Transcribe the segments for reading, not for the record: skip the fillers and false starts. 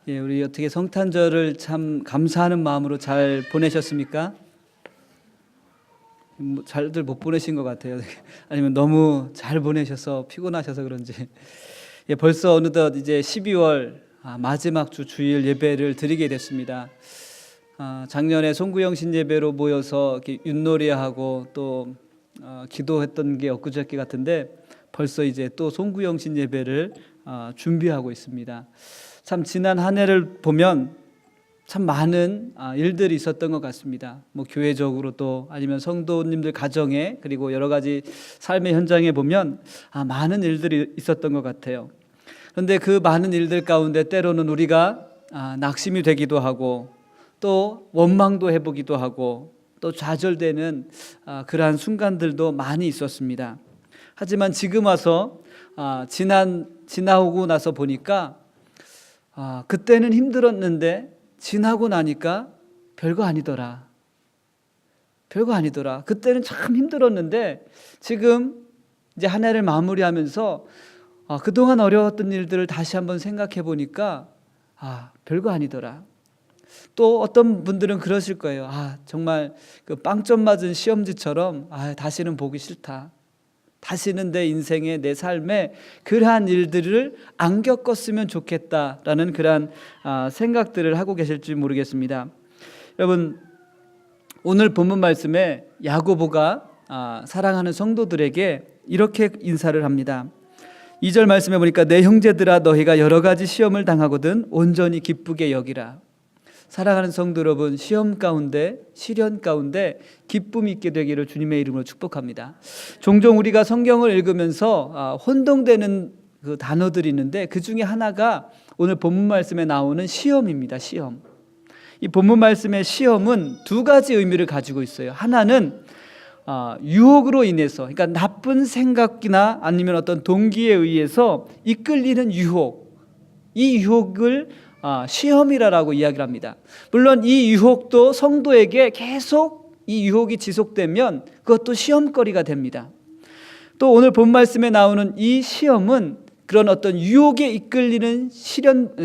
예, 우리 어떻게 성탄절을 참 감사하는 마음으로 잘 보내셨습니까? 잘들 못 보내신 것 같아요. 아니면 너무 잘 보내셔서 피곤하셔서 그런지. 예, 벌써 어느덧 이제 12월 마지막 주 주일 예배를 드리게 됐습니다. 작년에 송구영신 예배로 모여서 이렇게 윷놀이하고 또 기도했던 게 엊그저께 같은데 벌써 이제 또 송구영신 예배를 준비하고 있습니다. 참 지난 한 해를 보면 참 많은 일들이 있었던 것 같습니다. 뭐 교회적으로 또 아니면 성도님들 가정에 그리고 여러 가지 삶의 현장에 보면 많은 일들이 있었던 것 같아요. 그런데 그 많은 일들 가운데 때로는 우리가 낙심이 되기도 하고 또 원망도 해보기도 하고 또 좌절되는 그러한 순간들도 많이 있었습니다. 하지만 지금 와서 지나오고 나서 보니까 그때는 힘들었는데 지나고 나니까 별거 아니더라. 별거 아니더라. 그때는 참 힘들었는데 지금 이제 한 해를 마무리하면서 그동안 어려웠던 일들을 다시 한번 생각해 보니까 별거 아니더라. 또 어떤 분들은 그러실 거예요. 정말 그 빵점 맞은 시험지처럼 다시는 보기 싫다. 다시는 내 인생에 내 삶에 그러한 일들을 안 겪었으면 좋겠다라는 그러한 생각들을 하고 계실지 모르겠습니다. 여러분, 오늘 본문 말씀에 야고보가 사랑하는 성도들에게 이렇게 인사를 합니다. 2절 말씀에 보니까 내 형제들아 너희가 여러 가지 시험을 당하거든 온전히 기쁘게 여기라. 사랑하는 성도 여러분, 시험 가운데 시련 가운데 기쁨이 있게 되기를 주님의 이름으로 축복합니다. 종종 우리가 성경을 읽으면서 혼동되는 그 단어들이 있는데 그 중에 하나가 오늘 본문 말씀에 나오는 시험입니다. 시험. 이 본문 말씀의 시험은 두 가지 의미를 가지고 있어요. 하나는 유혹으로 인해서, 그러니까 나쁜 생각이나 아니면 어떤 동기에 의해서 이끌리는 유혹, 이 유혹을 시험이라고 이야기를 합니다. 물론 이 유혹도 성도에게 계속 이 유혹이 지속되면 그것도 시험거리가 됩니다. 또 오늘 본 말씀에 나오는 이 시험은 그런 어떤 유혹에 이끌리는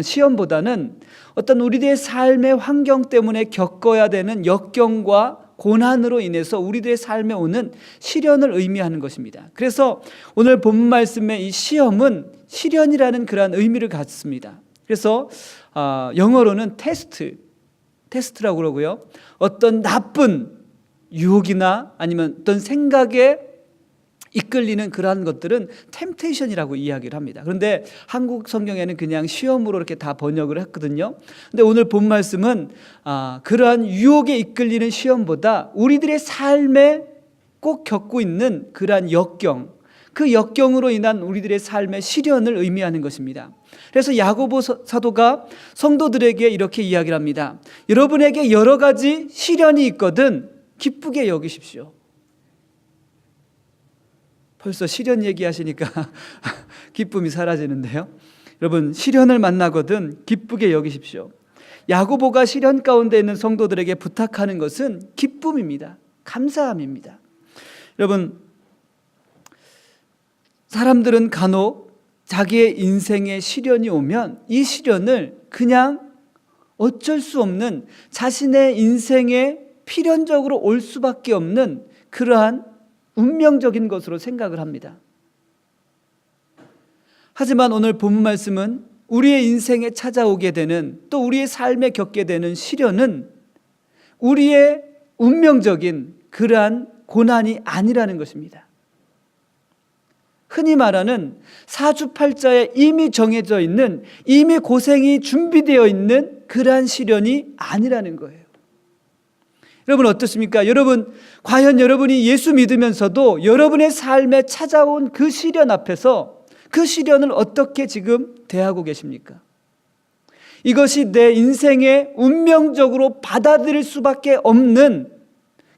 시험보다는 어떤 우리들의 삶의 환경 때문에 겪어야 되는 역경과 고난으로 인해서 우리들의 삶에 오는 시련을 의미하는 것입니다. 그래서 오늘 본 말씀의 이 시험은 시련이라는 그러한 의미를 갖습니다. 그래서 영어로는 테스트라고 그러고요. 어떤 나쁜 유혹이나 아니면 어떤 생각에 이끌리는 그러한 것들은 템테이션이라고 이야기를 합니다. 그런데 한국 성경에는 그냥 시험으로 이렇게 다 번역을 했거든요. 근데 오늘 본 말씀은 그러한 유혹에 이끌리는 시험보다 우리들의 삶에 꼭 겪고 있는 그러한 역경, 그 역경으로 인한 우리들의 삶의 시련을 의미하는 것입니다. 그래서 야고보 사도가 성도들에게 이렇게 이야기를 합니다. 여러분에게 여러 가지 시련이 있거든 기쁘게 여기십시오. 벌써 시련 얘기하시니까 기쁨이 사라지는데요. 여러분, 시련을 만나거든 기쁘게 여기십시오. 야고보가 시련 가운데 있는 성도들에게 부탁하는 것은 기쁨입니다. 감사함입니다. 여러분, 사람들은 간혹 자기의 인생에 시련이 오면 이 시련을 그냥 어쩔 수 없는 자신의 인생에 필연적으로 올 수밖에 없는 그러한 운명적인 것으로 생각을 합니다. 하지만 오늘 본문 말씀은 우리의 인생에 찾아오게 되는 또 우리의 삶에 겪게 되는 시련은 우리의 운명적인 그러한 고난이 아니라는 것입니다. 흔히 말하는 사주팔자에 이미 정해져 있는, 이미 고생이 준비되어 있는 그러한 시련이 아니라는 거예요. 여러분 어떻습니까? 여러분, 과연 여러분이 예수 믿으면서도 여러분의 삶에 찾아온 그 시련 앞에서 그 시련을 어떻게 지금 대하고 계십니까? 이것이 내 인생에 운명적으로 받아들일 수밖에 없는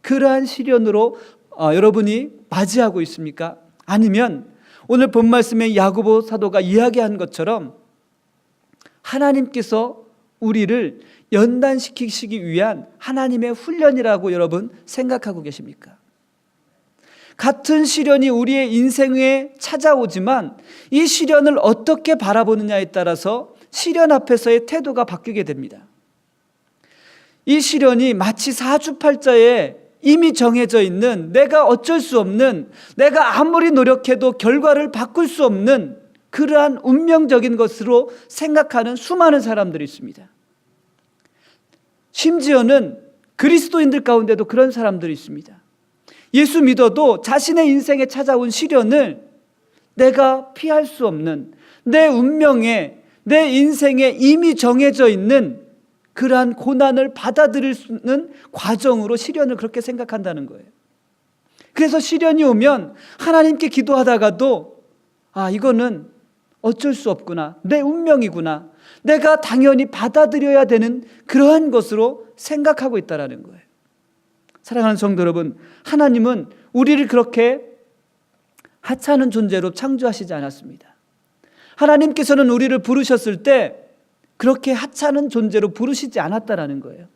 그러한 시련으로 여러분이 맞이하고 있습니까? 아니면 오늘 본 말씀에 야고보 사도가 이야기한 것처럼 하나님께서 우리를 연단시키시기 위한 하나님의 훈련이라고 여러분 생각하고 계십니까? 같은 시련이 우리의 인생에 찾아오지만 이 시련을 어떻게 바라보느냐에 따라서 시련 앞에서의 태도가 바뀌게 됩니다. 이 시련이 마치 사주팔자에 이미 정해져 있는, 내가 어쩔 수 없는, 내가 아무리 노력해도 결과를 바꿀 수 없는 그러한 운명적인 것으로 생각하는 수많은 사람들이 있습니다. 심지어는 그리스도인들 가운데도 그런 사람들이 있습니다. 예수 믿어도 자신의 인생에 찾아온 시련을 내가 피할 수 없는, 내 운명에, 내 인생에 이미 정해져 있는 그러한 고난을 받아들일 수 있는 과정으로 시련을 그렇게 생각한다는 거예요. 그래서 시련이 오면 하나님께 기도하다가도 이거는 어쩔 수 없구나, 내 운명이구나, 내가 당연히 받아들여야 되는 그러한 것으로 생각하고 있다는 거예요. 사랑하는 성도 여러분, 하나님은 우리를 그렇게 하찮은 존재로 창조하시지 않았습니다. 하나님께서는 우리를 부르셨을 때 그렇게 하찮은 존재로 부르시지 않았다라는 거예요.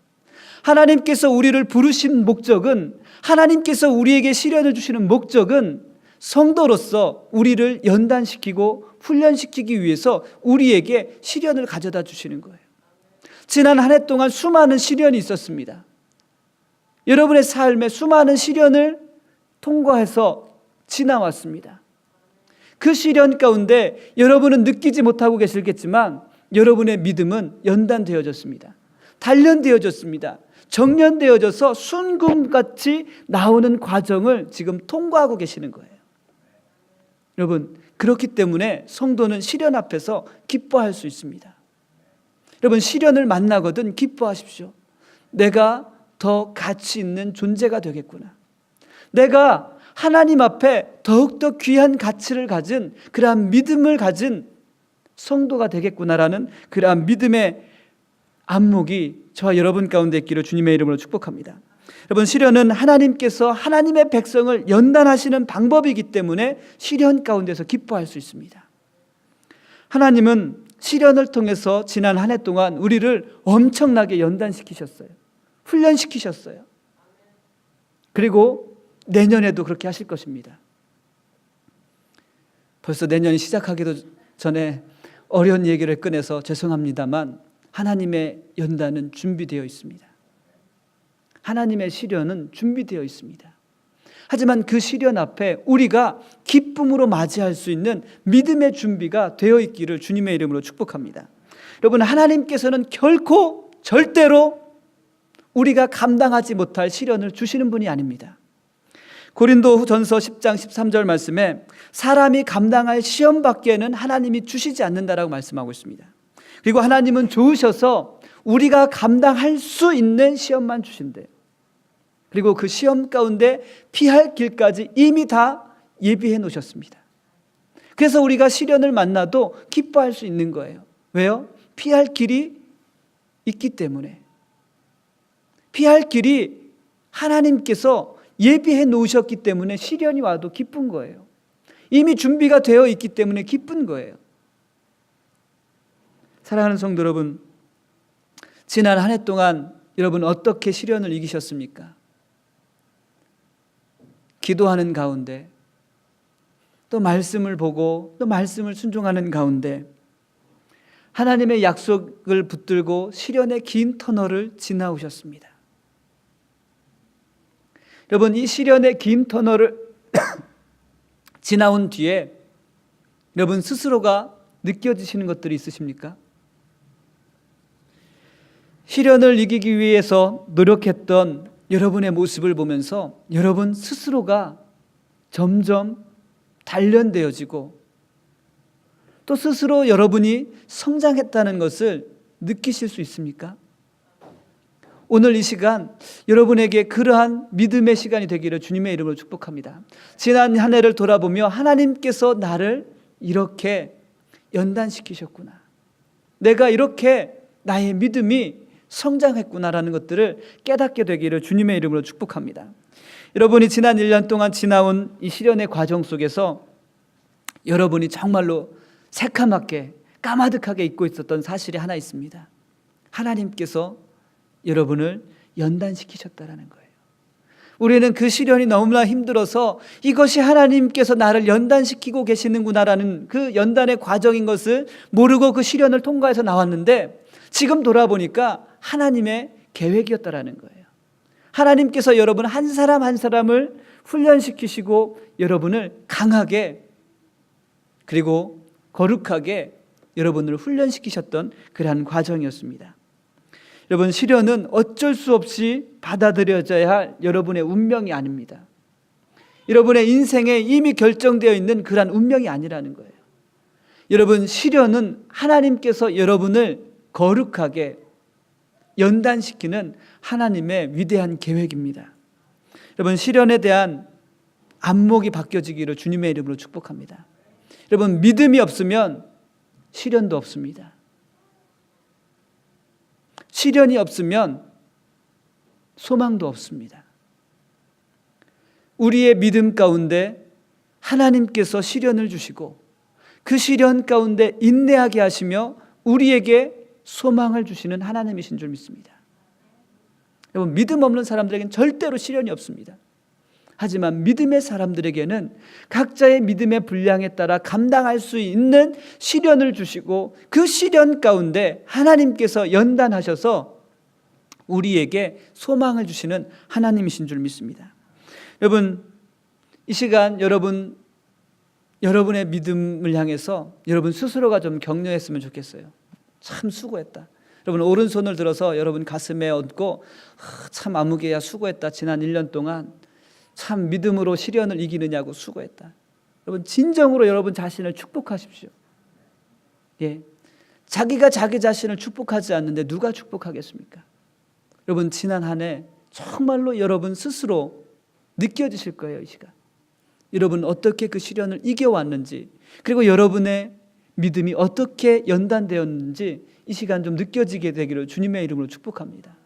하나님께서 우리를 부르신 목적은, 하나님께서 우리에게 시련을 주시는 목적은 성도로서 우리를 연단시키고 훈련시키기 위해서 우리에게 시련을 가져다 주시는 거예요. 지난 한 해 동안 수많은 시련이 있었습니다. 여러분의 삶에 수많은 시련을 통과해서 지나왔습니다. 그 시련 가운데 여러분은 느끼지 못하고 계시겠지만 여러분의 믿음은 연단되어졌습니다. 단련되어졌습니다. 정련되어져서 순금같이 나오는 과정을 지금 통과하고 계시는 거예요. 여러분, 그렇기 때문에 성도는 시련 앞에서 기뻐할 수 있습니다. 여러분, 시련을 만나거든 기뻐하십시오. 내가 더 가치 있는 존재가 되겠구나. 내가 하나님 앞에 더욱더 귀한 가치를 가진, 그러한 믿음을 가진 성도가 되겠구나라는 그러한 믿음의 안목이 저와 여러분 가운데 있기를 주님의 이름으로 축복합니다. 여러분, 시련은 하나님께서 하나님의 백성을 연단하시는 방법이기 때문에 시련 가운데서 기뻐할 수 있습니다. 하나님은 시련을 통해서 지난 한 해 동안 우리를 엄청나게 연단시키셨어요. 훈련시키셨어요. 그리고 내년에도 그렇게 하실 것입니다. 벌써 내년이 시작하기도 전에 어려운 얘기를 꺼내서 죄송합니다만 하나님의 연단은 준비되어 있습니다. 하나님의 시련은 준비되어 있습니다. 하지만 그 시련 앞에 우리가 기쁨으로 맞이할 수 있는 믿음의 준비가 되어 있기를 주님의 이름으로 축복합니다. 여러분, 하나님께서는 결코 절대로 우리가 감당하지 못할 시련을 주시는 분이 아닙니다. 고린도전서 10장 13절 말씀에 사람이 감당할 시험밖에는 하나님이 주시지 않는다라고 말씀하고 있습니다. 그리고 하나님은 좋으셔서 우리가 감당할 수 있는 시험만 주신대요. 그리고 그 시험 가운데 피할 길까지 이미 다 예비해 놓으셨습니다. 그래서 우리가 시련을 만나도 기뻐할 수 있는 거예요. 왜요? 피할 길이 있기 때문에. 피할 길이 하나님께서 예비해 놓으셨기 때문에 시련이 와도 기쁜 거예요. 이미 준비가 되어 있기 때문에 기쁜 거예요. 사랑하는 성도 여러분, 지난 한 해 동안 여러분 어떻게 시련을 이기셨습니까? 기도하는 가운데, 또 말씀을 보고 또 말씀을 순종하는 가운데 하나님의 약속을 붙들고 시련의 긴 터널을 지나오셨습니다. 여러분, 이 시련의 긴 터널을 지나온 뒤에 여러분 스스로가 느껴지시는 것들이 있으십니까? 시련을 이기기 위해서 노력했던 여러분의 모습을 보면서 여러분 스스로가 점점 단련되어지고 또 스스로 여러분이 성장했다는 것을 느끼실 수 있습니까? 오늘 이 시간 여러분에게 그러한 믿음의 시간이 되기를 주님의 이름으로 축복합니다. 지난 한 해를 돌아보며 하나님께서 나를 이렇게 연단시키셨구나, 내가 이렇게 나의 믿음이 성장했구나라는 것들을 깨닫게 되기를 주님의 이름으로 축복합니다. 여러분이 지난 1년 동안 지나온 이 시련의 과정 속에서 여러분이 정말로 새카맣게 까마득하게 잊고 있었던 사실이 하나 있습니다. 하나님께서 여러분을 연단시키셨다라는 거예요. 우리는 그 시련이 너무나 힘들어서 이것이 하나님께서 나를 연단시키고 계시는구나라는 그 연단의 과정인 것을 모르고 그 시련을 통과해서 나왔는데, 지금 돌아보니까 하나님의 계획이었다라는 거예요. 하나님께서 여러분 한 사람 한 사람을 훈련시키시고 여러분을 강하게 그리고 거룩하게 여러분을 훈련시키셨던 그러한 과정이었습니다. 여러분, 시련은 어쩔 수 없이 받아들여져야 할 여러분의 운명이 아닙니다. 여러분의 인생에 이미 결정되어 있는 그러한 운명이 아니라는 거예요. 여러분, 시련은 하나님께서 여러분을 거룩하게 연단시키는 하나님의 위대한 계획입니다. 여러분, 시련에 대한 안목이 바뀌어지기를 주님의 이름으로 축복합니다. 여러분, 믿음이 없으면 시련도 없습니다. 시련이 없으면 소망도 없습니다. 우리의 믿음 가운데 하나님께서 시련을 주시고 그 시련 가운데 인내하게 하시며 우리에게 소망을 주시는 하나님이신 줄 믿습니다. 여러분, 믿음 없는 사람들에게는 절대로 시련이 없습니다. 하지만 믿음의 사람들에게는 각자의 믿음의 분량에 따라 감당할 수 있는 시련을 주시고 그 시련 가운데 하나님께서 연단하셔서 우리에게 소망을 주시는 하나님이신 줄 믿습니다. 여러분, 이 시간 여러분의 믿음을 향해서 여러분 스스로가 좀 격려했으면 좋겠어요. 참 수고했다. 여러분, 오른손을 들어서 여러분 가슴에 얹고 참 아무개야 수고했다. 지난 1년 동안 참 믿음으로 시련을 이기느냐고 수고했다. 여러분, 진정으로 여러분 자신을 축복하십시오. 예, 자기가 자기 자신을 축복하지 않는데 누가 축복하겠습니까? 여러분, 지난 한 해 정말로 여러분 스스로 느껴지실 거예요. 이 시간 여러분 어떻게 그 시련을 이겨왔는지, 그리고 여러분의 믿음이 어떻게 연단되었는지 이 시간 좀 느껴지게 되기를 주님의 이름으로 축복합니다.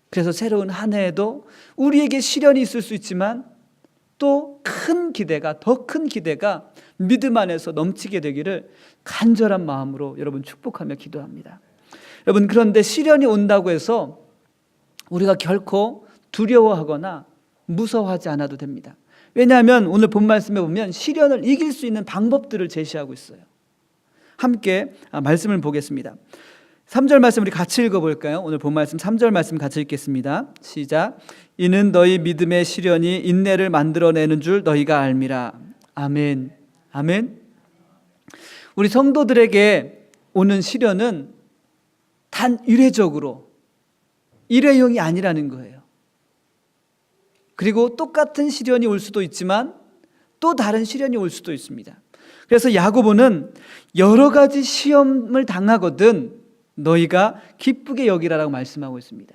그래서 새로운 한 해에도 우리에게 시련이 있을 수 있지만 또 큰 기대가, 더 큰 기대가 믿음 안에서 넘치게 되기를 간절한 마음으로 여러분 축복하며 기도합니다. 여러분, 그런데 시련이 온다고 해서 우리가 결코 두려워하거나 무서워하지 않아도 됩니다. 왜냐하면 오늘 본 말씀에 보면 시련을 이길 수 있는 방법들을 제시하고 있어요. 함께 말씀을 보겠습니다. 3절 말씀 우리 같이 읽어볼까요? 오늘 본 말씀 3절 말씀 같이 읽겠습니다. 시작. 이는 너희 믿음의 시련이 인내를 만들어내는 줄 너희가 알미라. 아멘. 아멘. 우리 성도들에게 오는 시련은 단 일회적으로 일회용이 아니라는 거예요. 그리고 똑같은 시련이 올 수도 있지만 또 다른 시련이 올 수도 있습니다. 그래서 야고보는 여러 가지 시험을 당하거든 너희가 기쁘게 여기라라고 말씀하고 있습니다.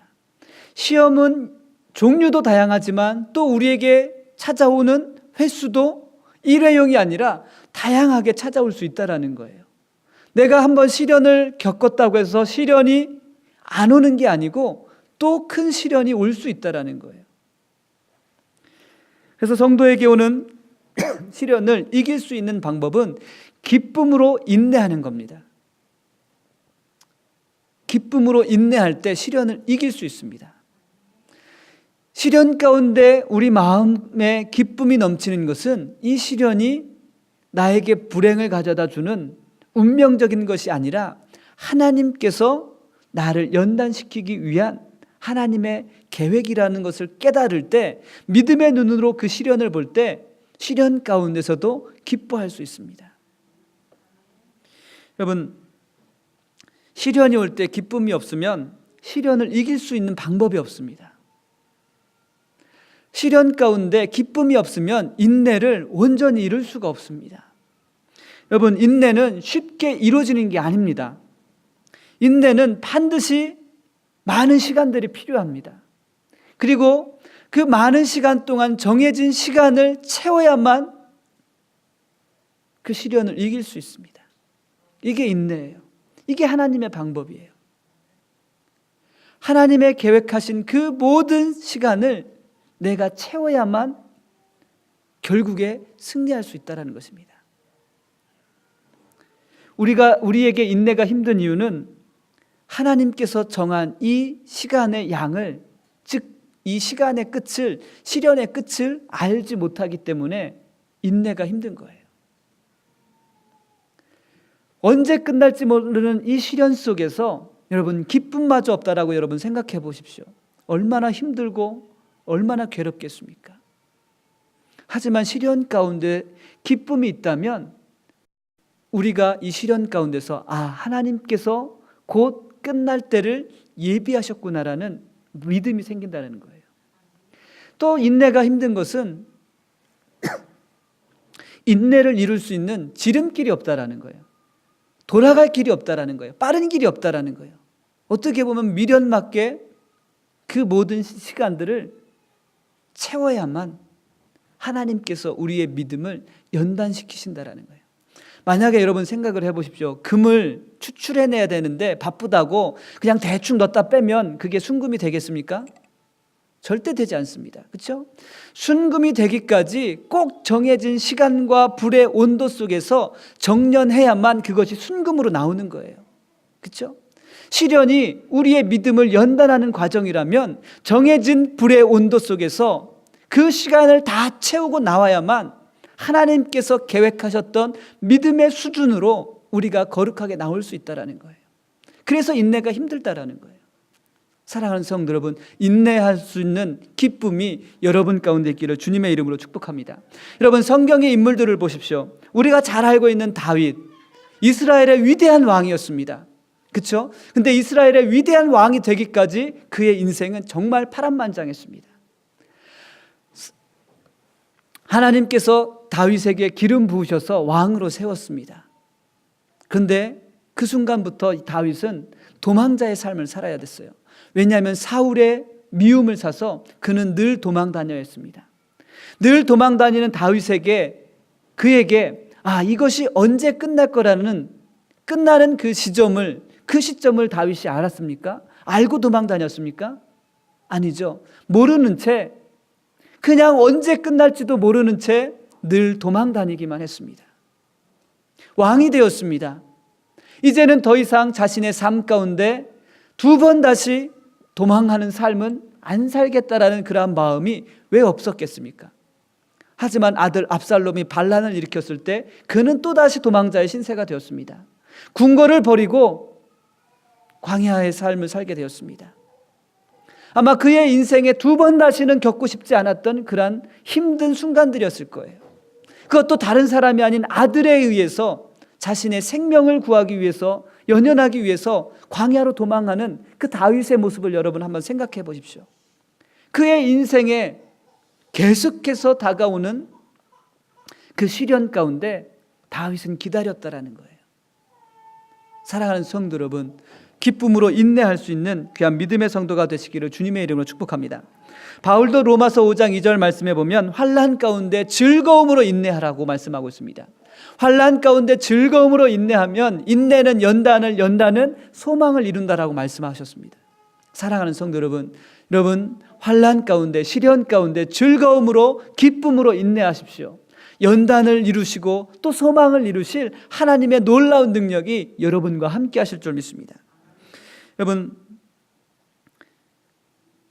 시험은 종류도 다양하지만 또 우리에게 찾아오는 횟수도 일회용이 아니라 다양하게 찾아올 수 있다는 거예요. 내가 한번 시련을 겪었다고 해서 시련이 안 오는 게 아니고 또 큰 시련이 올 수 있다는 거예요. 그래서 성도에게 오는 시련을 이길 수 있는 방법은 기쁨으로 인내하는 겁니다. 기쁨으로 인내할 때 시련을 이길 수 있습니다. 시련 가운데 우리 마음에 기쁨이 넘치는 것은 이 시련이 나에게 불행을 가져다 주는 운명적인 것이 아니라 하나님께서 나를 연단시키기 위한 하나님의 계획이라는 것을 깨달을 때, 믿음의 눈으로 그 시련을 볼 때 시련 가운데서도 기뻐할 수 있습니다. 여러분, 시련이 올 때 기쁨이 없으면 시련을 이길 수 있는 방법이 없습니다. 시련 가운데 기쁨이 없으면 인내를 온전히 이룰 수가 없습니다. 여러분, 인내는 쉽게 이루어지는 게 아닙니다. 인내는 반드시 많은 시간들이 필요합니다. 그리고 그 많은 시간 동안 정해진 시간을 채워야만 그 시련을 이길 수 있습니다. 이게 인내예요. 이게 하나님의 방법이에요. 하나님의 계획하신 그 모든 시간을 내가 채워야만 결국에 승리할 수 있다는 것입니다. 우리에게 인내가 힘든 이유는 하나님께서 정한 이 시간의 양을, 즉 이 시간의 끝을, 시련의 끝을 알지 못하기 때문에 인내가 힘든 거예요. 언제 끝날지 모르는 이 시련 속에서 여러분 기쁨마저 없다라고 여러분 생각해 보십시오. 얼마나 힘들고 얼마나 괴롭겠습니까? 하지만 시련 가운데 기쁨이 있다면 우리가 이 시련 가운데서 하나님께서 곧 끝날 때를 예비하셨구나라는 믿음이 생긴다는 거예요. 또 인내가 힘든 것은 인내를 이룰 수 있는 지름길이 없다라는 거예요. 돌아갈 길이 없다라는 거예요. 빠른 길이 없다라는 거예요. 어떻게 보면 미련맞게 그 모든 시간들을 채워야만 하나님께서 우리의 믿음을 연단시키신다라는 거예요. 만약에 여러분 생각을 해보십시오. 금을 추출해내야 되는데 바쁘다고 그냥 대충 넣었다 빼면 그게 순금이 되겠습니까? 절대 되지 않습니다. 그렇죠? 순금이 되기까지 꼭 정해진 시간과 불의 온도 속에서 정련해야만 그것이 순금으로 나오는 거예요. 그렇죠? 시련이 우리의 믿음을 연단하는 과정이라면 정해진 불의 온도 속에서 그 시간을 다 채우고 나와야만 하나님께서 계획하셨던 믿음의 수준으로 우리가 거룩하게 나올 수 있다는 거예요. 그래서 인내가 힘들다라는 거예요. 사랑하는 성도 여러분, 인내할 수 있는 기쁨이 여러분 가운데 있기를 주님의 이름으로 축복합니다. 여러분, 성경의 인물들을 보십시오. 우리가 잘 알고 있는 다윗, 이스라엘의 위대한 왕이었습니다. 그렇죠? 근데 이스라엘의 위대한 왕이 되기까지 그의 인생은 정말 파란만장했습니다. 하나님께서 다윗에게 기름 부으셔서 왕으로 세웠습니다. 그런데 그 순간부터 다윗은 도망자의 삶을 살아야 됐어요. 왜냐하면 사울의 미움을 사서 그는 늘 도망 다녀야 했습니다. 늘 도망 다니는 다윗에게 그에게 이것이 언제 끝날 거라는 끝나는 그 시점을 다윗이 알았습니까? 알고 도망 다녔습니까? 아니죠. 모르는 채 그냥 언제 끝날지도 모르는 채 늘 도망 다니기만 했습니다. 왕이 되었습니다. 이제는 더 이상 자신의 삶 가운데 두 번 다시 도망하는 삶은 안 살겠다라는 그러한 마음이 왜 없었겠습니까? 하지만 아들 압살롬이 반란을 일으켰을 때 그는 또다시 도망자의 신세가 되었습니다. 궁궐을 버리고 광야의 삶을 살게 되었습니다. 아마 그의 인생에 두 번 다시는 겪고 싶지 않았던 그러한 힘든 순간들이었을 거예요. 그것도 다른 사람이 아닌 아들에 의해서 자신의 생명을 구하기 위해서, 연연하기 위해서 광야로 도망하는 그 다윗의 모습을 여러분 한번 생각해 보십시오. 그의 인생에 계속해서 다가오는 그 시련 가운데 다윗은 기다렸다라는 거예요. 사랑하는 성도 여러분, 기쁨으로 인내할 수 있는 귀한 믿음의 성도가 되시기를 주님의 이름으로 축복합니다. 바울도 로마서 5장 2절 말씀에 보면 환난 가운데 즐거움으로 인내하라고 말씀하고 있습니다. 환난 가운데 즐거움으로 인내하면 인내는 연단은 소망을 이룬다라고 말씀하셨습니다. 사랑하는 성도 여러분, 환난 가운데 시련 가운데 즐거움으로 기쁨으로 인내하십시오. 연단을 이루시고 또 소망을 이루실 하나님의 놀라운 능력이 여러분과 함께 하실 줄 믿습니다. 여러분,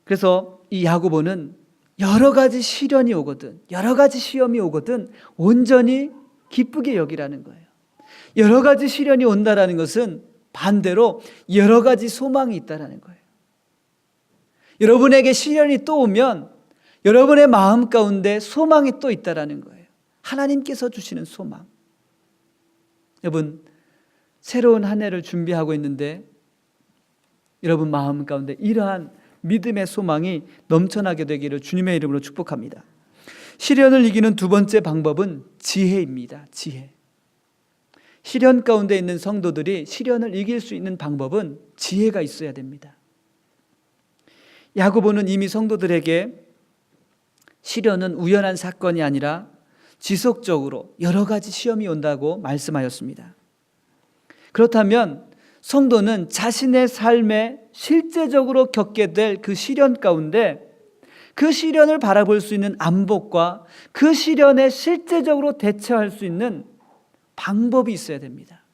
그래서 이 야고보는 여러 가지 시련이 오거든, 여러 가지 시험이 오거든 온전히 기쁘게 여기라는 거예요. 여러 가지 시련이 온다라는 것은 반대로 여러 가지 소망이 있다라는 거예요. 여러분에게 시련이 또 오면 여러분의 마음 가운데 소망이 또 있다라는 거예요. 하나님께서 주시는 소망. 여러분, 새로운 한 해를 준비하고 있는데 여러분 마음 가운데 이러한 믿음의 소망이 넘쳐나게 되기를 주님의 이름으로 축복합니다. 시련을 이기는 두 번째 방법은 지혜입니다. 지혜. 시련 가운데 있는 성도들이 시련을 이길 수 있는 방법은 지혜가 있어야 됩니다. 야고보는 이미 성도들에게 시련은 우연한 사건이 아니라 지속적으로 여러 가지 시험이 온다고 말씀하였습니다. 그렇다면 성도는 자신의 삶에 실제적으로 겪게 될 그 시련 가운데 그 시련을 바라볼 수 있는 안목과 그 시련에 실제적으로 대처할 수 있는 방법이 있어야 됩니다.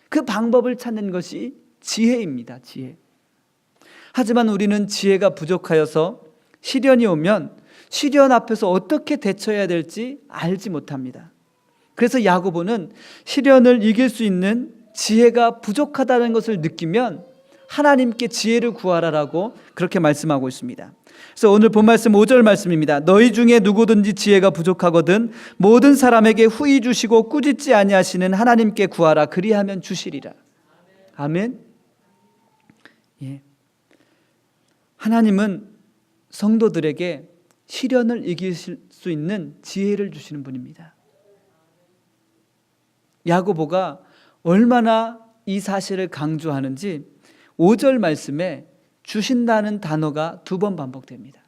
그 방법을 찾는 것이 지혜입니다. 지혜. 하지만 우리는 지혜가 부족하여서 시련이 오면 시련 앞에서 어떻게 대처해야 될지 알지 못합니다. 그래서 야고보는 시련을 이길 수 있는 지혜가 부족하다는 것을 느끼면 하나님께 지혜를 구하라라고 그렇게 말씀하고 있습니다. 그래서 오늘 본 말씀 5절 말씀입니다. 너희 중에 누구든지 지혜가 부족하거든 모든 사람에게 후히 주시고 꾸짖지 아니하시는 하나님께 구하라. 그리하면 주시리라. 아멘. 예. 하나님은 성도들에게 시련을 이길 수 있는 지혜를 주시는 분입니다. 야고보가 얼마나 이 사실을 강조하는지 5절 말씀에 주신다는 단어가 2번 반복됩니다.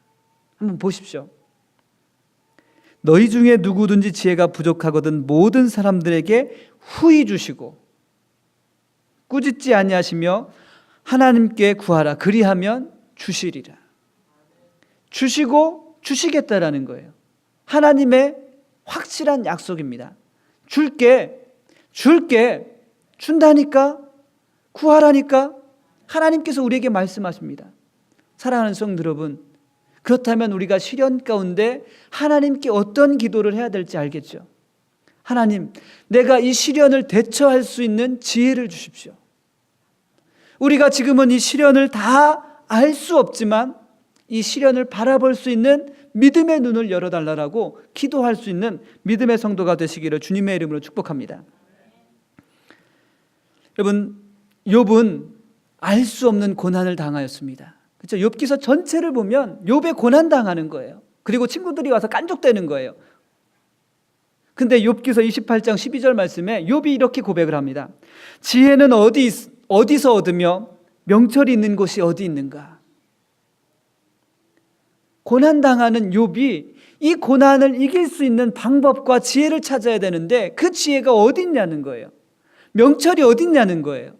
한번 보십시오. 너희 중에 누구든지 지혜가 부족하거든 모든 사람들에게 후히 주시고 꾸짖지 아니하시며 하나님께 구하라. 그리하면 주시리라. 주시고 주시겠다라는 거예요. 하나님의 확실한 약속입니다. 줄게 준다니까, 구하라니까 하나님께서 우리에게 말씀하십니다. 사랑하는 성도 여러분, 그렇다면 우리가 시련 가운데 하나님께 어떤 기도를 해야 될지 알겠죠? 하나님, 내가 이 시련을 대처할 수 있는 지혜를 주십시오. 우리가 지금은 이 시련을 다 알 수 없지만 이 시련을 바라볼 수 있는 믿음의 눈을 열어달라고 기도할 수 있는 믿음의 성도가 되시기를 주님의 이름으로 축복합니다. 여러분, 욥은 알 수 없는 고난을 당하였습니다. 그렇죠? 욥기서 전체를 보면 욥의 고난 당하는 거예요. 그리고 친구들이 와서 깐족대는 거예요. 근데 욥기서 28장 12절 말씀에 욥이 이렇게 고백을 합니다. 지혜는 어디서 얻으며 명철이 있는 곳이 어디 있는가? 고난 당하는 욥이 이 고난을 이길 수 있는 방법과 지혜를 찾아야 되는데 그 지혜가 어디 있냐는 거예요. 명철이 어디 있냐는 거예요.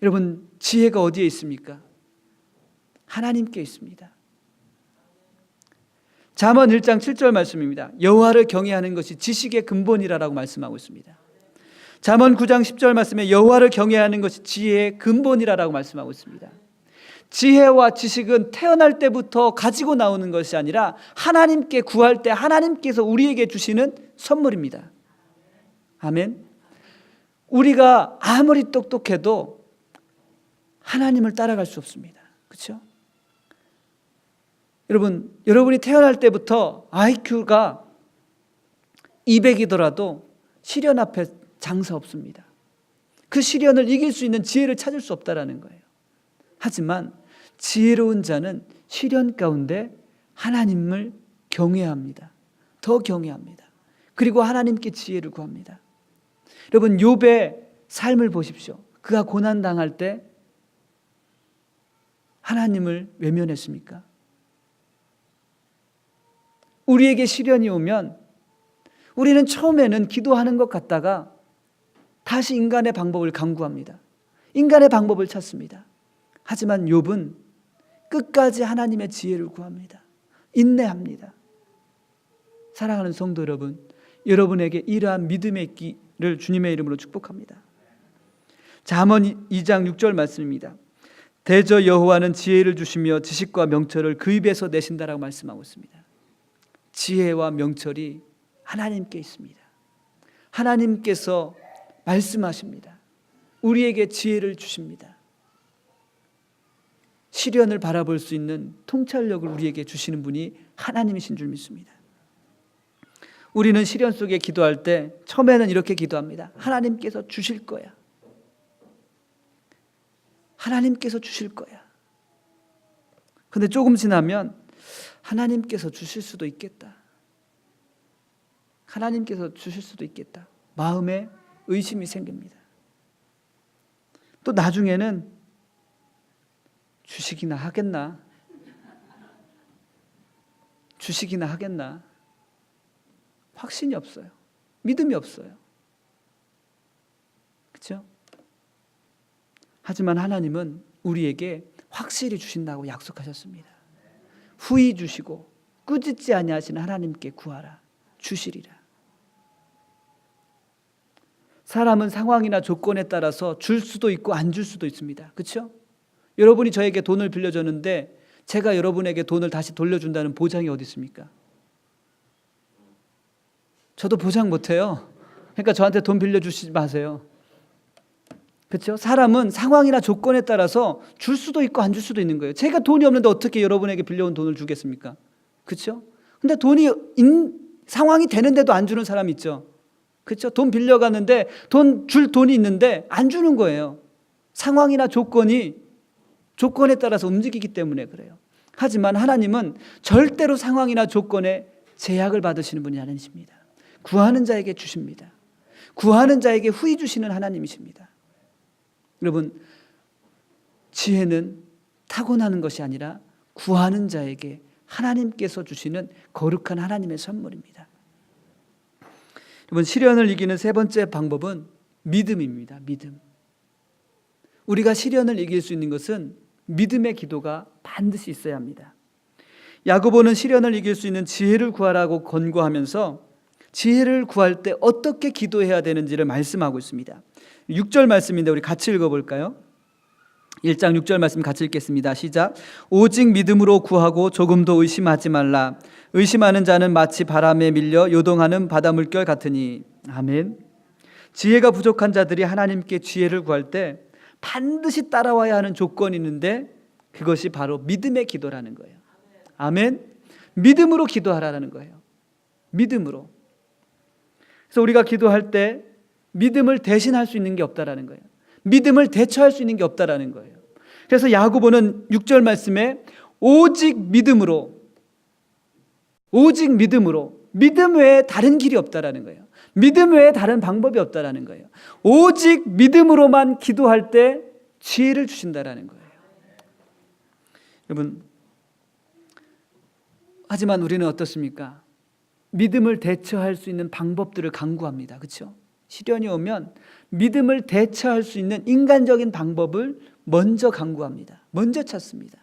여러분, 지혜가 어디에 있습니까? 하나님께 있습니다. 잠언 1장 7절 말씀입니다. 여호와를 경외하는 것이 지식의 근본이라고 말씀하고 있습니다. 잠언 9장 10절 말씀에 여호와를 경외하는 것이 지혜의 근본이라고 말씀하고 있습니다. 지혜와 지식은 태어날 때부터 가지고 나오는 것이 아니라 하나님께 구할 때 하나님께서 우리에게 주시는 선물입니다. 아멘. 우리가 아무리 똑똑해도 하나님을 따라갈 수 없습니다. 그렇죠? 여러분이 태어날 때부터 IQ가 200이더라도 시련 앞에 장사 없습니다. 그 시련을 이길 수 있는 지혜를 찾을 수 없다라는 거예요. 하지만 지혜로운 자는 시련 가운데 하나님을 경외합니다. 더 경외합니다. 그리고 하나님께 지혜를 구합니다. 여러분, 욥의 삶을 보십시오. 그가 고난 당할 때 하나님을 외면했습니까? 우리에게 시련이 오면 우리는 처음에는 기도하는 것 같다가 다시 인간의 방법을 강구합니다. 인간의 방법을 찾습니다. 하지만 욥은 끝까지 하나님의 지혜를 구합니다. 인내합니다. 사랑하는 성도 여러분, 여러분에게 이러한 믿음의 길을 주님의 이름으로 축복합니다. 잠언 2장 6절 말씀입니다. 대저 여호와는 지혜를 주시며 지식과 명철을 그 입에서 내신다라고 말씀하고 있습니다. 지혜와 명철이 하나님께 있습니다. 하나님께서 말씀하십니다. 우리에게 지혜를 주십니다. 시련을 바라볼 수 있는 통찰력을 우리에게 주시는 분이 하나님이신 줄 믿습니다. 우리는 시련 속에 기도할 때 처음에는 이렇게 기도합니다. 하나님께서 주실 거야. 하나님께서 주실 거야. 근데 조금 지나면 하나님께서 주실 수도 있겠다. 하나님께서 주실 수도 있겠다. 마음에 의심이 생깁니다. 또 나중에는 주시기나 하겠나? 주시기나 하겠나? 확신이 없어요. 믿음이 없어요. 그렇죠? 하지만 하나님은 우리에게 확실히 주신다고 약속하셨습니다. 후히 주시고 꾸짖지 아니하시는 하나님께 구하라. 주시리라. 사람은 상황이나 조건에 따라서 줄 수도 있고 안 줄 수도 있습니다. 그렇죠? 여러분이 저에게 돈을 빌려줬는데 제가 여러분에게 돈을 다시 돌려준다는 보장이 어디 있습니까? 저도 보장 못해요. 그러니까 저한테 돈 빌려주시지 마세요. 그렇죠? 사람은 상황이나 조건에 따라서 줄 수도 있고 안 줄 수도 있는 거예요. 제가 돈이 없는데 어떻게 여러분에게 빌려온 돈을 주겠습니까? 그렇죠? 근데 상황이 되는데도 안 주는 사람 있죠. 그렇죠? 돈 빌려갔는데 줄 돈이 있는데 안 주는 거예요. 상황이나 조건에 따라서 움직이기 때문에 그래요. 하지만 하나님은 절대로 상황이나 조건에 제약을 받으시는 분이 아니십니다. 구하는 자에게 주십니다. 구하는 자에게 후히 주시는 하나님이십니다. 여러분, 지혜는 타고나는 것이 아니라 구하는 자에게 하나님께서 주시는 거룩한 하나님의 선물입니다. 여러분, 시련을 이기는 세 번째 방법은 믿음입니다. 믿음. 우리가 시련을 이길 수 있는 것은 믿음의 기도가 반드시 있어야 합니다. 야고보는 시련을 이길 수 있는 지혜를 구하라고 권고하면서 지혜를 구할 때 어떻게 기도해야 되는지를 말씀하고 있습니다. 6절 말씀인데 우리 같이 읽어볼까요? 1장 6절 말씀 같이 읽겠습니다. 시작. 오직 믿음으로 구하고 조금도 의심하지 말라. 의심하는 자는 마치 바람에 밀려 요동하는 바닷물결 같으니. 아멘. 지혜가 부족한 자들이 하나님께 지혜를 구할 때 반드시 따라와야 하는 조건이 있는데 그것이 바로 믿음의 기도라는 거예요. 아멘. 믿음으로 기도하라는 거예요. 믿음으로. 그래서 우리가 기도할 때 믿음을 대신할 수 있는 게 없다라는 거예요. 믿음을 대처할 수 있는 게 없다라는 거예요. 그래서 야고보는 6절 말씀에 오직 믿음으로 믿음 외에 다른 길이 없다라는 거예요. 믿음 외에 다른 방법이 없다라는 거예요. 오직 믿음으로만 기도할 때 지혜를 주신다라는 거예요. 여러분, 하지만 우리는 어떻습니까? 믿음을 대처할 수 있는 방법들을 강구합니다. 그렇죠? 시련이 오면 믿음을 대처할 수 있는 인간적인 방법을 먼저 강구합니다. 먼저 찾습니다.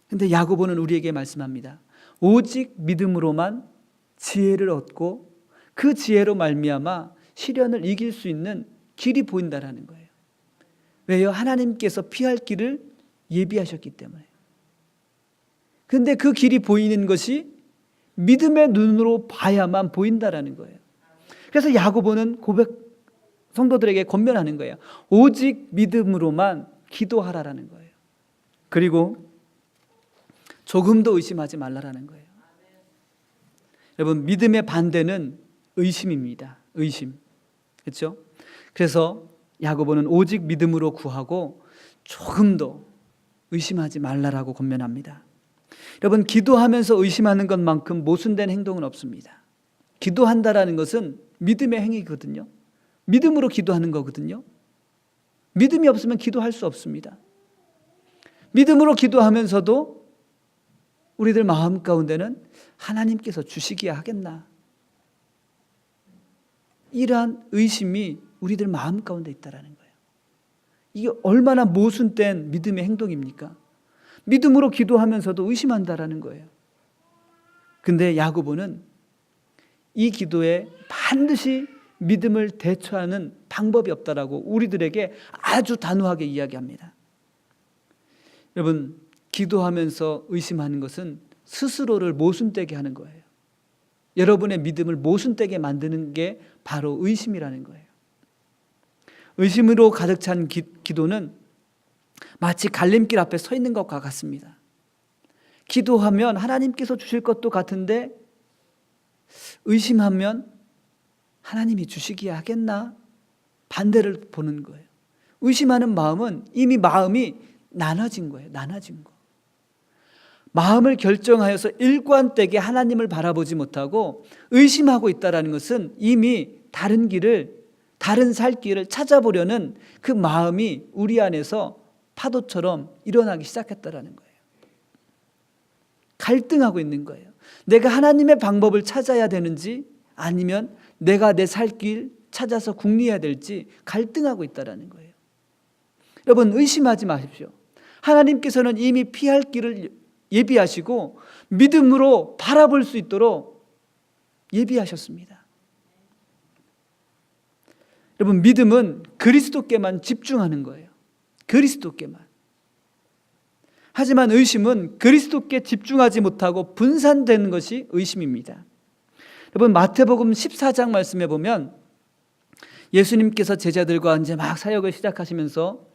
그런데 야고보는 우리에게 말씀합니다. 오직 믿음으로만 지혜를 얻고 그 지혜로 말미암아 시련을 이길 수 있는 길이 보인다라는 거예요. 왜요? 하나님께서 피할 길을 예비하셨기 때문에. 그런데 그 길이 보이는 것이 믿음의 눈으로 봐야만 보인다라는 거예요. 그래서 야고보는 성도들에게 권면하는 거예요. 오직 믿음으로만 기도하라라는 거예요. 그리고 조금도 의심하지 말라라는 거예요. 여러분, 믿음의 반대는 의심입니다. 의심. 그렇죠? 그래서 야고보는 오직 믿음으로 구하고 조금도 의심하지 말라라고 권면합니다. 여러분, 기도하면서 의심하는 것만큼 모순된 행동은 없습니다. 기도한다라는 것은 믿음의 행위거든요. 믿음으로 기도하는 거거든요. 믿음이 없으면 기도할 수 없습니다. 믿음으로 기도하면서도 우리들 마음 가운데는 하나님께서 주시기야 하겠나, 이러한 의심이 우리들 마음 가운데 있다라는 거예요. 이게 얼마나 모순된 믿음의 행동입니까? 믿음으로 기도하면서도 의심한다라는 거예요. 근데 야고보는 이 기도에 반드시 믿음을 대처하는 방법이 없다라고 우리들에게 아주 단호하게 이야기합니다. 여러분, 기도하면서 의심하는 것은 스스로를 모순되게 하는 거예요. 여러분의 믿음을 모순되게 만드는 게 바로 의심이라는 거예요. 의심으로 가득 찬 기도는 마치 갈림길 앞에 서 있는 것과 같습니다. 기도하면 하나님께서 주실 것도 같은데 의심하면 하나님이 주시기야 하겠나? 반대를 보는 거예요. 의심하는 마음은 이미 마음이 나눠진 거예요. 나눠진 거. 마음을 결정하여서 일관되게 하나님을 바라보지 못하고 의심하고 있다는 것은 이미 다른 살 길을 찾아보려는 그 마음이 우리 안에서 파도처럼 일어나기 시작했다는 거예요. 갈등하고 있는 거예요. 내가 하나님의 방법을 찾아야 되는지 아니면 내가 내 살 길 찾아서 궁리해야 될지 갈등하고 있다는 거예요. 여러분, 의심하지 마십시오. 하나님께서는 이미 피할 길을 예비하시고 믿음으로 바라볼 수 있도록 예비하셨습니다. 여러분, 믿음은 그리스도께만 집중하는 거예요. 그리스도께만. 하지만 의심은 그리스도께 집중하지 못하고 분산되는 것이 의심입니다. 여러분, 마태복음 14장 말씀에 보면 예수님께서 제자들과 이제 막 사역을 시작하시면서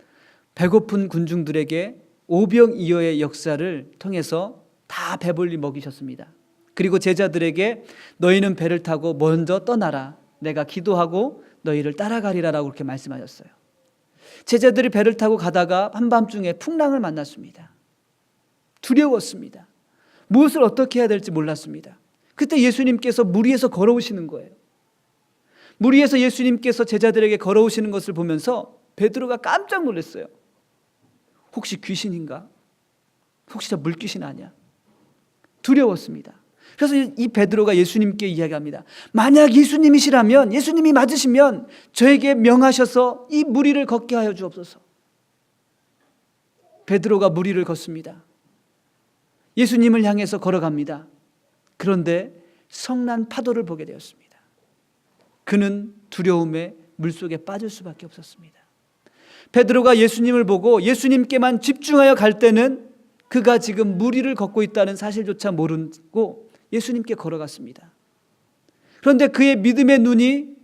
배고픈 군중들에게 오병이어의 역사를 통해서 다 배불리 먹이셨습니다. 그리고 제자들에게 너희는 배를 타고 먼저 떠나라. 내가 기도하고 너희를 따라가리라라고 그렇게 말씀하셨어요. 제자들이 배를 타고 가다가 한밤중에 풍랑을 만났습니다. 두려웠습니다. 무엇을 어떻게 해야 될지 몰랐습니다. 그때 예수님께서 물 위에서 걸어오시는 거예요. 물 위에서 예수님께서 제자들에게 걸어오시는 것을 보면서 베드로가 깜짝 놀랐어요. 혹시 귀신인가? 혹시 저 물귀신 아니야? 두려웠습니다. 그래서 이 베드로가 예수님께 이야기합니다. 만약 예수님이시라면, 예수님이 맞으시면 저에게 명하셔서 이 물 위를 걷게 하여 주옵소서. 베드로가 물 위를 걷습니다. 예수님을 향해서 걸어갑니다. 그런데 성난 파도를 보게 되었습니다. 그는 두려움에 물속에 빠질 수밖에 없었습니다. 베드로가 예수님을 보고 예수님께만 집중하여 갈 때는 그가 지금 물 위를 걷고 있다는 사실조차 모르고 예수님께 걸어갔습니다. 그런데 그의 믿음의 눈이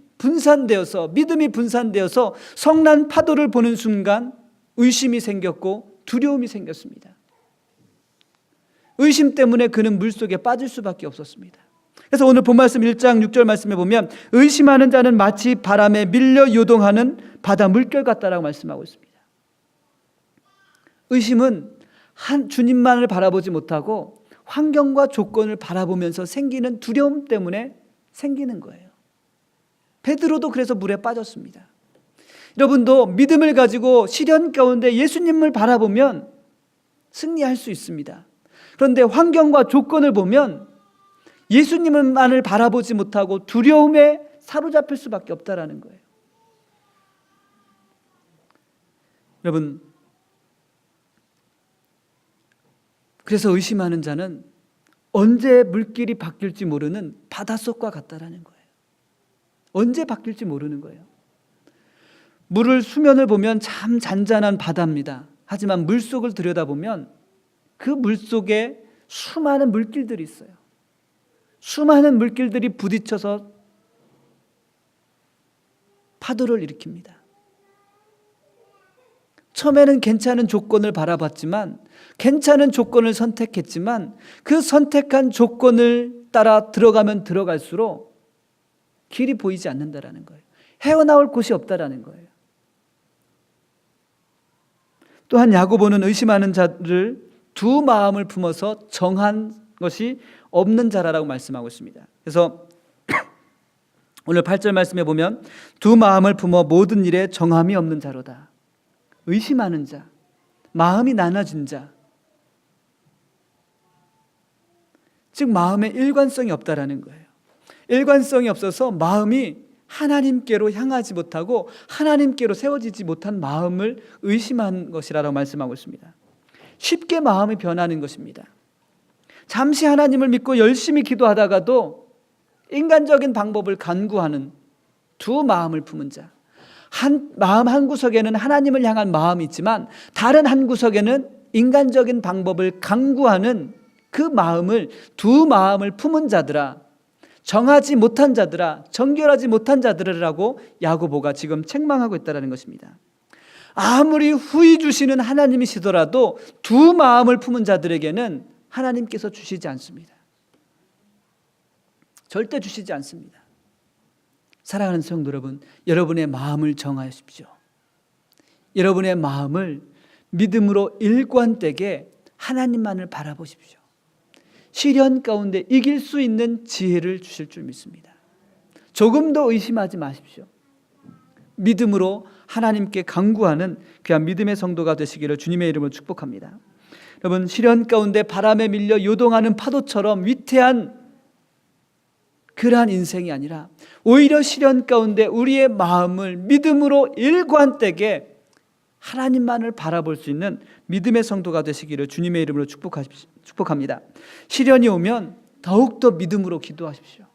믿음이 분산되어서 성난 파도를 보는 순간 의심이 생겼고 두려움이 생겼습니다. 의심 때문에 그는 물속에 빠질 수밖에 없었습니다. 그래서 오늘 본말씀 1장 6절 말씀에 보면 의심하는 자는 마치 바람에 밀려 요동하는 바다 물결 같다라고 말씀하고 있습니다. 의심은 주님만을 바라보지 못하고 환경과 조건을 바라보면서 생기는 두려움 때문에 생기는 거예요. 베드로도 그래서 물에 빠졌습니다. 여러분도 믿음을 가지고 시련 가운데 예수님을 바라보면 승리할 수 있습니다. 그런데 환경과 조건을 보면 예수님만을 바라보지 못하고 두려움에 사로잡힐 수밖에 없다라는 거예요. 여러분, 그래서 의심하는 자는 언제 물길이 바뀔지 모르는 바닷속과 같다라는 거예요. 언제 바뀔지 모르는 거예요. 수면을 보면 참 잔잔한 바다입니다. 하지만 물속을 들여다보면 그 물속에 수많은 물길들이 있어요. 수많은 물길들이 부딪혀서 파도를 일으킵니다. 처음에는 괜찮은 조건을 바라봤지만, 괜찮은 조건을 선택했지만 그 선택한 조건을 따라 들어가면 들어갈수록 길이 보이지 않는다라는 거예요. 헤어나올 곳이 없다라는 거예요. 또한 야고보는 의심하는 자를 두 마음을 품어서 정한 것이 없는 자라고 말씀하고 있습니다. 그래서 오늘 8절 말씀에 보면 두 마음을 품어 모든 일에 정함이 없는 자로다. 의심하는 자, 마음이 나눠진 자, 즉 마음에 일관성이 없다라는 거예요. 일관성이 없어서 마음이 하나님께로 향하지 못하고 하나님께로 세워지지 못한 마음을 의심한 것이라고 말씀하고 있습니다. 쉽게 마음이 변하는 것입니다. 잠시 하나님을 믿고 열심히 기도하다가도 인간적인 방법을 간구하는 두 마음을 품은 자, 마음 한 구석에는 하나님을 향한 마음이 있지만 다른 한 구석에는 인간적인 방법을 간구하는 그 마음을, 두 마음을 품은 자들아, 정하지 못한 자들아, 정결하지 못한 자들이라고 야고보가 지금 책망하고 있다는 것입니다. 아무리 후히 주시는 하나님이시더라도 두 마음을 품은 자들에게는 하나님께서 주시지 않습니다. 절대 주시지 않습니다. 사랑하는 성도 여러분, 여러분의 마음을 정하십시오. 여러분의 마음을 믿음으로 일관되게 하나님만을 바라보십시오. 시련 가운데 이길 수 있는 지혜를 주실 줄 믿습니다. 조금 더 의심하지 마십시오. 믿음으로 하나님께 간구하는 귀한 믿음의 성도가 되시기를 주님의 이름으로 축복합니다. 여러분, 시련 가운데 바람에 밀려 요동하는 파도처럼 위태한 그러한 인생이 아니라 오히려 시련 가운데 우리의 마음을 믿음으로 일관되게 하나님만을 바라볼 수 있는 믿음의 성도가 되시기를 주님의 이름으로 축복합니다. 시련이 오면 더욱더 믿음으로 기도하십시오.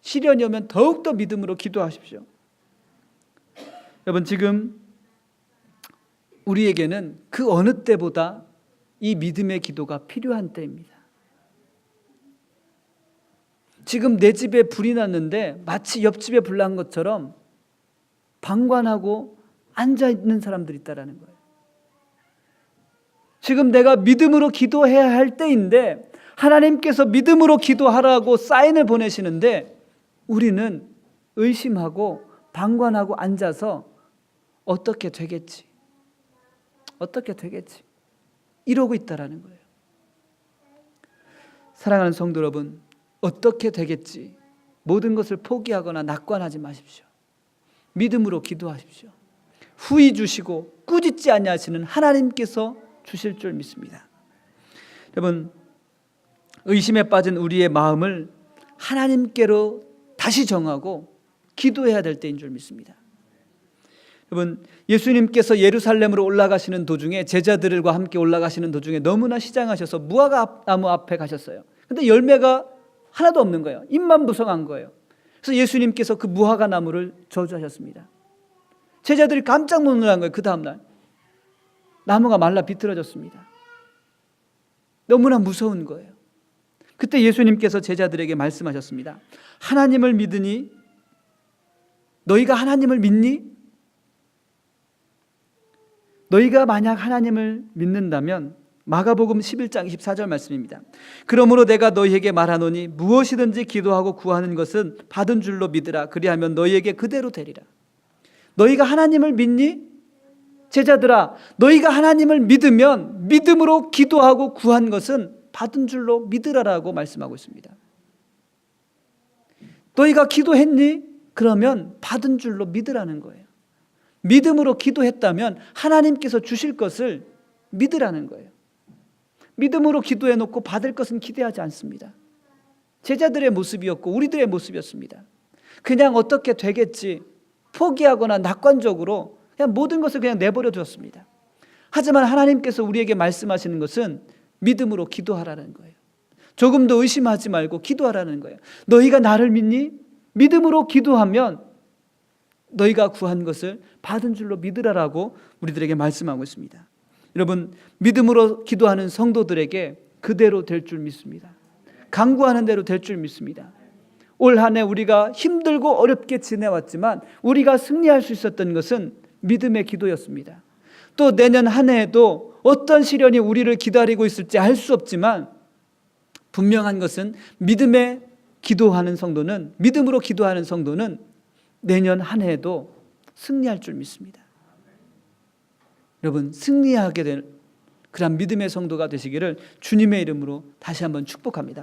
시련이 오면 더욱더 믿음으로 기도하십시오. 여러분, 지금 우리에게는 그 어느 때보다 이 믿음의 기도가 필요한 때입니다. 지금 내 집에 불이 났는데 마치 옆집에 불 난 것처럼 방관하고 앉아있는 사람들이 있다는 거예요. 지금 내가 믿음으로 기도해야 할 때인데 하나님께서 믿음으로 기도하라고 사인을 보내시는데 우리는 의심하고 방관하고 앉아서 어떻게 되겠지? 어떻게 되겠지? 이러고 있다라는 거예요. 사랑하는 성도 여러분, 어떻게 되겠지? 모든 것을 포기하거나 낙관하지 마십시오. 믿음으로 기도하십시오. 후히 주시고 꾸짖지 아니하시는 하나님께서 주실 줄 믿습니다. 여러분, 의심에 빠진 우리의 마음을 하나님께로 다시 정하고 기도해야 될 때인 줄 믿습니다. 여러분, 예수님께서 예루살렘으로 올라가시는 도중에 제자들과 함께 올라가시는 도중에 너무나 시장하셔서 무화과 나무 앞에 가셨어요. 근데 열매가 하나도 없는 거예요. 잎만 무성한 거예요. 그래서 예수님께서 그 무화과 나무를 저주하셨습니다. 제자들이 깜짝 놀란 거예요. 그 다음날 나무가 말라 비틀어졌습니다. 너무나 무서운 거예요. 그때 예수님께서 제자들에게 말씀하셨습니다. 하나님을 믿으니 너희가 하나님을 믿니? 너희가 만약 하나님을 믿는다면 마가복음 11장 24절 말씀입니다. 그러므로 내가 너희에게 말하노니 무엇이든지 기도하고 구하는 것은 받은 줄로 믿으라. 그리하면 너희에게 그대로 되리라. 너희가 하나님을 믿니? 제자들아, 너희가 하나님을 믿으면 믿음으로 기도하고 구한 것은 받은 줄로 믿으라라고 말씀하고 있습니다. 너희가 기도했니? 그러면 받은 줄로 믿으라는 거예요. 믿음으로 기도했다면 하나님께서 주실 것을 믿으라는 거예요. 믿음으로 기도해놓고 받을 것은 기대하지 않습니다. 제자들의 모습이었고 우리들의 모습이었습니다. 그냥 어떻게 되겠지 포기하거나 낙관적으로 그냥 모든 것을 그냥 내버려 두었습니다. 하지만 하나님께서 우리에게 말씀하시는 것은 믿음으로 기도하라는 거예요. 조금 더 의심하지 말고 기도하라는 거예요. 너희가 나를 믿니? 믿음으로 기도하면 너희가 구한 것을 받은 줄로 믿으라라고 우리들에게 말씀하고 있습니다. 여러분, 믿음으로 기도하는 성도들에게 그대로 될 줄 믿습니다. 간구하는 대로 될 줄 믿습니다. 올 한 해 우리가 힘들고 어렵게 지내왔지만 우리가 승리할 수 있었던 것은 믿음의 기도였습니다. 또 내년 한 해에도 어떤 시련이 우리를 기다리고 있을지 알 수 없지만 분명한 것은 믿음의 기도하는 성도는, 믿음으로 기도하는 성도는 내년 한 해에도 승리할 줄 믿습니다. 여러분, 승리하게 될 그런 믿음의 성도가 되시기를 주님의 이름으로 다시 한번 축복합니다.